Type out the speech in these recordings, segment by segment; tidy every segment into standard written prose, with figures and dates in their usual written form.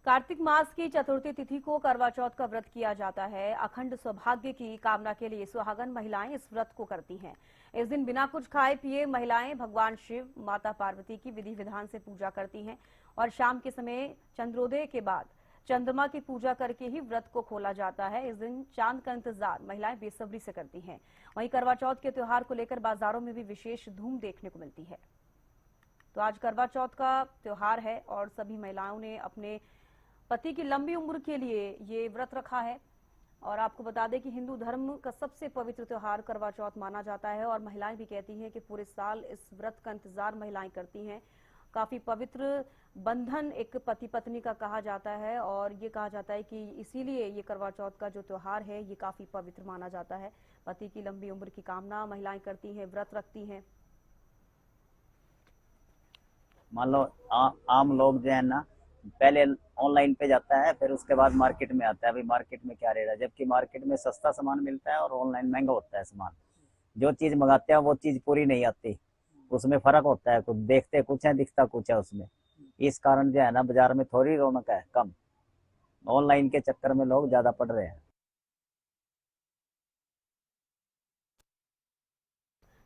कार्तिक मास की चतुर्थी तिथि को करवा चौथ का व्रत किया जाता है। अखंड सौभाग्य की कामना के लिए सुहागन महिलाएं इस व्रत को करती हैं। इस दिन बिना कुछ खाए पिए महिलाएं भगवान शिव, माता पार्वती की विधि विधान से पूजा करती हैं और शाम के समय चंद्रोदय के बाद चंद्रमा की पूजा करके ही व्रत को खोला जाता है। इस दिन चांद का इंतजार महिलाएं बेसब्री से करती हैं। वहीं करवा चौथ के त्योहार को लेकर बाजारों में भी विशेष धूम देखने को मिलती है। तो आज करवा चौथ का त्योहार है और सभी महिलाओं ने अपने पति की लंबी उम्र के लिए ये व्रत रखा है। और आपको बता दें कि हिंदू धर्म का सबसे पवित्र त्योहार करवा चौथ माना जाता है और महिलाएं भी कहती हैं कि पूरे साल इस व्रत का इंतजार महिलाएं करती हैं। काफी पवित्र बंधन एक पति पत्नी का कहा जाता है और ये कहा जाता है कि इसीलिए ये करवा चौथ का जो त्योहार है ये काफी पवित्र माना जाता है। पति की लंबी उम्र की कामना महिलाएं करती हैं, व्रत रखती हैं। मान लो आम लोग जो है ना, पहले ऑनलाइन पे जाता है, फिर उसके बाद मार्केट में आता है। अभी मार्केट में क्या रेट है, जबकि मार्केट में सस्ता सामान मिलता है और ऑनलाइन महंगा होता है सामान। जो चीज मंगाते हैं वो चीज पूरी नहीं आती, उसमें फर्क होता है। कुछ देखते कुछ है, दिखता कुछ है उसमें। इस कारण जो है ना, बाजार में थोड़ी रौनक है, कम। ऑनलाइन के चक्कर में लोग ज्यादा पड़ रहे हैं।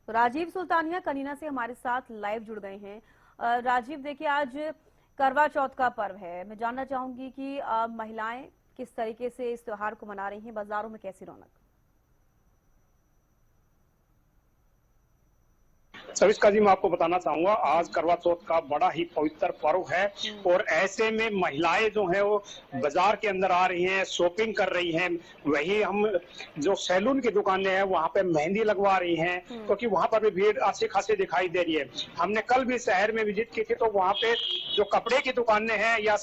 तो राजीव सुल्तानिया कनीना से हमारे साथ लाइव जुड़ गए हैं। राजीव, देखिए आज करवा चौथ का पर्व है। मैं जानना चाहूंगी कि महिलाएं किस तरीके से इस त्योहार को मना रही हैं, बाजारों में कैसी रौनक? सविस्का जी, मैं आपको बताना चाहूंगा, आज करवा चौथ का बड़ा ही पवित्र पर्व है और ऐसे में महिलाएं जो है वो बाजार के अंदर आ रही हैं, शॉपिंग कर रही हैं। वही हम जो सैलून की दुकानें हैं वहां पे मेहंदी लगवा रही हैं, क्योंकि वहां पर भी भीड़ अच्छी खासी दिखाई दे रही है। हमने कल भी शहर में विजिट की थी, तो वहां पे जो कपड़े की दुकानें हैं या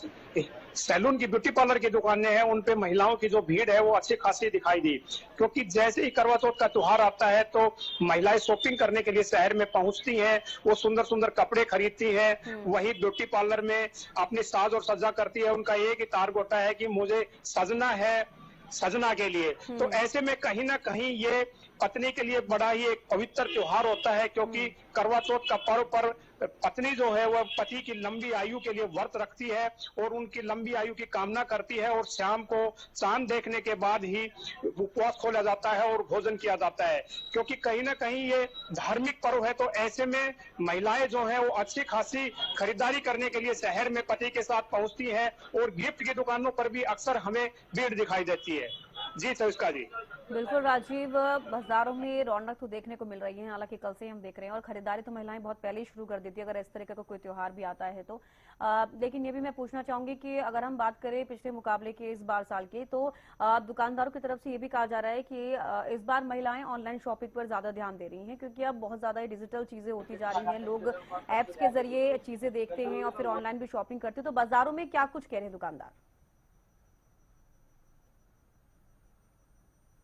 सैलून की, ब्यूटी पार्लर की दुकानें हैं, उन पे महिलाओं की जो भीड़ है वो अच्छी खासी दिखाई दी। क्योंकि जैसे ही करवा चौथ का त्योहार आता है तो महिलाएं शॉपिंग करने के लिए शहर में पहुंचती हैं, वो सुंदर सुंदर कपड़े खरीदती हैं, वही ब्यूटी पार्लर में अपनी साज और सज्जा करती है। उनका एक ही टारगेट होता है कि मुझे सजना है, सजना के लिए। तो ऐसे में कहीं ना कहीं ये पत्नी के लिए बड़ा ही एक पवित्र त्योहार होता है, क्योंकि करवा चौथ का पर्व पर पत्नी जो है वह पति की लंबी आयु के लिए व्रत रखती है और उनकी लंबी आयु की कामना करती है। और शाम को चांद देखने के बाद ही उपवास खोला जाता है और भोजन किया जाता है, क्योंकि कहीं ना कहीं ये धार्मिक पर्व है। तो ऐसे में महिलाएं जो है वो अच्छी खासी खरीदारी करने के लिए शहर में पति के साथ पहुंचती है और गिफ्ट की दुकानों पर भी अक्सर हमें भीड़ दिखाई देती है। जी सविस्का जी। बिल्कुल राजीव, बाजारों में रौनक तो देखने को मिल रही है, हालांकि कल से हम देख रहे हैं और खरीदारी तो महिलाएं बहुत पहले ही शुरू कर देती है अगर इस तरह का कोई त्योहार भी आता है तो। लेकिन ये भी मैं पूछना चाहूंगी कि अगर हम बात करें पिछले मुकाबले के इस बार साल की, तो दुकानदारों की तरफ से ये भी कहा जा रहा है कि इस बार महिलाएं ऑनलाइन शॉपिंग पर ज्यादा ध्यान दे रही हैं, क्योंकि अब बहुत ज्यादा डिजिटल चीजें होती जा रही हैं। लोग एप्स के जरिए चीजें देखते हैं और फिर ऑनलाइन भी शॉपिंग करते हैं। तो बाजारों में क्या कुछ कह रहे हैं दुकानदार?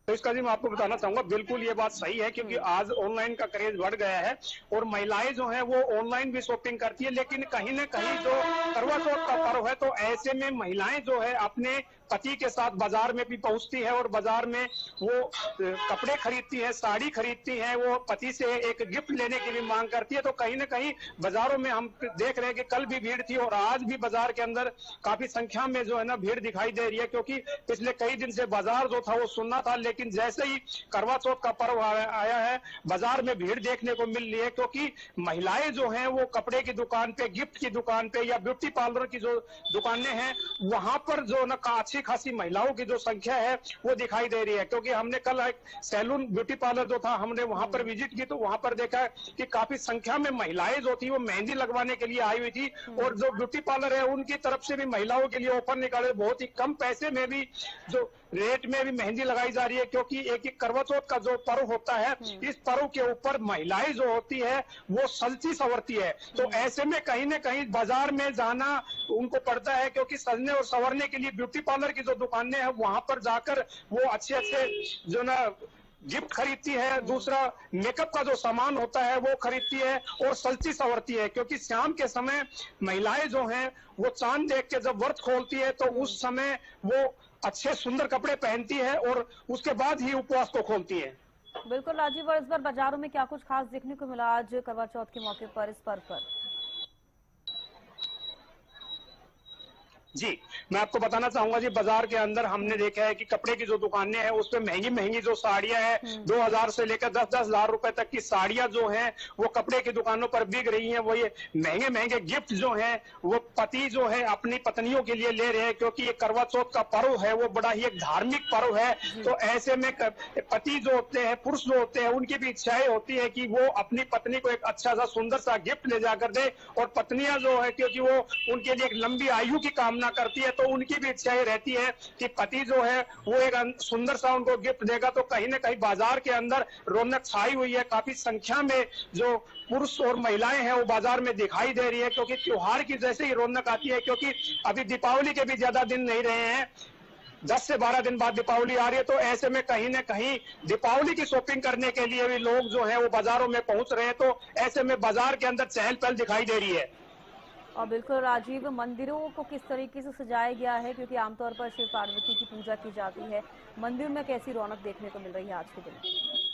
तो इसका जी मैं आपको बताना चाहूंगा, बिल्कुल ये बात सही है, क्योंकि आज ऑनलाइन का क्रेज बढ़ गया है और महिलाएं जो है वो ऑनलाइन भी शॉपिंग करती है। लेकिन कहीं ना कहीं जो करवा चौथ का पर्व है तो ऐसे में महिलाएं जो है अपने पति के साथ बाजार में भी पहुंचती है और बाजार में वो कपड़े खरीदती है, साड़ी खरीदती है, वो पति से एक गिफ्ट लेने की भी मांग करती है। तो कहीं ना कहीं बाजारों में हम देख रहे हैं कि कल भी भीड़ थी और आज भी बाजार के अंदर काफी संख्या में जो है ना भीड़ दिखाई दे रही है, क्योंकि पिछले कई दिन से बाजार जो था वो सुनना था। लेकिन जैसे ही करवा चौथ का पर्व आया है, बाजार में भीड़ देखने को मिल रही है, क्योंकि महिलाएं जो हैं वो कपड़े की दुकान पे, गिफ्ट की दुकान पे या ब्यूटी पार्लर की जो दुकानें हैं वहां पर जो ना अच्छी खासी महिलाओं की जो संख्या है वो दिखाई दे रही है। क्योंकि हमने कल एक सैलून ब्यूटी पार्लर जो था हमने वहां पर विजिट की, तो वहां पर देखा कि काफी संख्या में महिलाएं जो थी वो मेहंदी लगवाने के लिए आई हुई थी। और जो ब्यूटी पार्लर है उनकी तरफ से भी महिलाओं के लिए ऑफर निकाले, बहुत ही कम पैसे में भी, जो रेट में भी मेहंदी लगाई जा रही है। क्योंकि एक करवा चौथ का जो पर्व होता है, इस पर्व के ऊपर महिलाएं जो होती है वो सजती संवरती है। तो ऐसे में कहीं ना कहीं बाजार में जाना उनको पड़ता है, क्योंकि सजने और संवरने के लिए ब्यूटी पार्लर की जो दुकानें हैं वहां पर जाकर वो अच्छे अच्छे जो ना गिफ्ट खरीदती है, दूसरा मेकअप का जो सामान होता है वो खरीदती है और सजती संवरती है। क्योंकि शाम के समय महिलाएं जो हैं वो चांद देख के जब व्रत खोलती है तो उस समय वो अच्छे सुंदर कपड़े पहनती है और उसके बाद ही उपवास को खोलती है। बिल्कुल राजीव, और इस बार बाजारों में क्या कुछ खास देखने को मिला आज करवा चौथ के मौके पर, इस पर्व पर? जी, मैं आपको बताना चाहूंगा जी, बाजार के अंदर हमने देखा है कि कपड़े की जो दुकानें हैं उस पे महंगी महंगी जो साड़ियां हैं 2000 से लेकर 10-10 लाख रुपए तक की साड़ियां जो हैं वो कपड़े की दुकानों पर बिक रही हैं। वो ये महंगे महंगे गिफ्ट जो हैं वो पति जो है अपनी पत्नियों के लिए ले रहे हैं, क्योंकि ये करवा चौथ का पर्व है, वो बड़ा ही एक धार्मिक पर्व है। तो ऐसे में पति जो होते हैं, पुरुष जो होते हैं, उनकी भी इच्छाएं होती है कि वो अपनी पत्नी को एक अच्छा सा सुंदर सा गिफ्ट ले जाकर दे, और पत्नियां जो है क्योंकि वो उनके लिए एक लंबी आयु की कामना करती है, तो उनकी भी इच्छा ये रहती है कि पति जो है वो एक सुंदर सा उनको गिफ्ट देगा। तो कहीं ना कहीं बाजार के अंदर रौनक छाई हुई है, काफी संख्या में जो पुरुष और महिलाएं हैं वो बाजार में दिखाई दे रही है, क्योंकि त्योहार की जैसे ही रौनक आती है, क्योंकि अभी दीपावली के भी ज्यादा दिन नहीं रहे हैं, 10 से 12 दिन बाद दीपावली आ रही है। तो ऐसे में कहीं ना कहीं दीपावली की शॉपिंग करने के लिए भी लोग जो है वो बाजारों में पहुंच रहे हैं। तो ऐसे में बाजार के अंदर चहल पहल दिखाई दे रही है। और बिल्कुल राजीव, मंदिरों को किस तरीके से सजाया गया है, क्योंकि आमतौर पर शिव पार्वती की पूजा की जाती है, मंदिर में कैसी रौनक देखने को मिल रही है आज के दिन?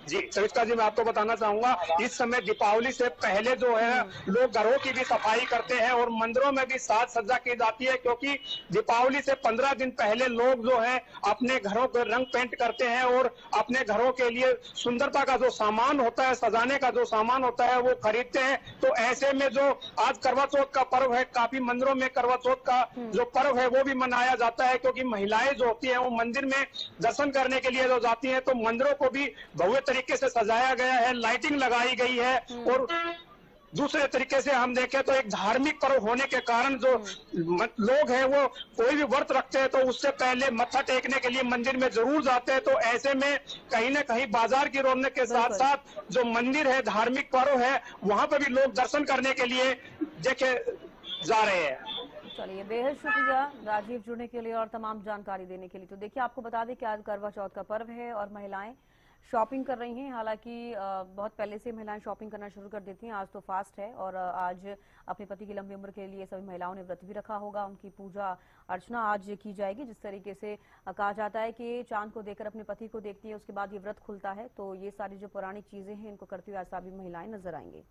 जी सविता जी, मैं आपको बताना चाहूंगा, इस समय दीपावली से पहले जो है लोग घरों की भी सफाई करते हैं और मंदिरों में भी साज सज्जा की जाती है, क्योंकि दीपावली से 15 दिन पहले लोग जो है अपने घरों को रंग पेंट करते हैं और अपने घरों के लिए सुंदरता का जो सामान होता है, सजाने का जो सामान होता है, वो खरीदते हैं। तो ऐसे में जो आज करवा चौथ का पर्व है, काफी मंदिरों में करवा चौथ का जो पर्व है वो भी मनाया जाता है, क्योंकि महिलाएं जो होती है वो मंदिर में दर्शन करने के लिए जो जाती है, तो मंदिरों को भी भव्य तरीके से सजाया गया है, लाइटिंग लगाई गई है। और दूसरे तरीके से हम देखें तो एक धार्मिक पर्व होने के कारण जो लोग हैं वो कोई भी व्रत रखते हैं तो उससे पहले मत्था टेकने के लिए मंदिर में जरूर जाते हैं। तो ऐसे में कहीं ना कहीं बाजार की रौनक के साथ साथ जो मंदिर है, धार्मिक पर्व है, वहां पर भी लोग दर्शन करने के लिए देखे जा रहे हैं। चलिए, बेहद शुक्रिया राजीव जुड़ने के लिए और तमाम जानकारी देने के लिए। तो देखिए, आपको बता दें कि आज करवा चौथ का पर्व है और महिलाएं शॉपिंग कर रही हैं। हालांकि बहुत पहले से महिलाएं शॉपिंग करना शुरू कर देती हैं, आज तो फास्ट है और आज अपने पति की लंबी उम्र के लिए सभी महिलाओं ने व्रत भी रखा होगा। उनकी पूजा अर्चना आज की जाएगी। जिस तरीके से कहा जाता है कि चांद को देखकर अपने पति को देखती है, उसके बाद ये व्रत खुलता है, तो ये सारी जो पौराणिक चीजें हैं इनको करती हुई आज सभी महिलाएं नजर आएंगी।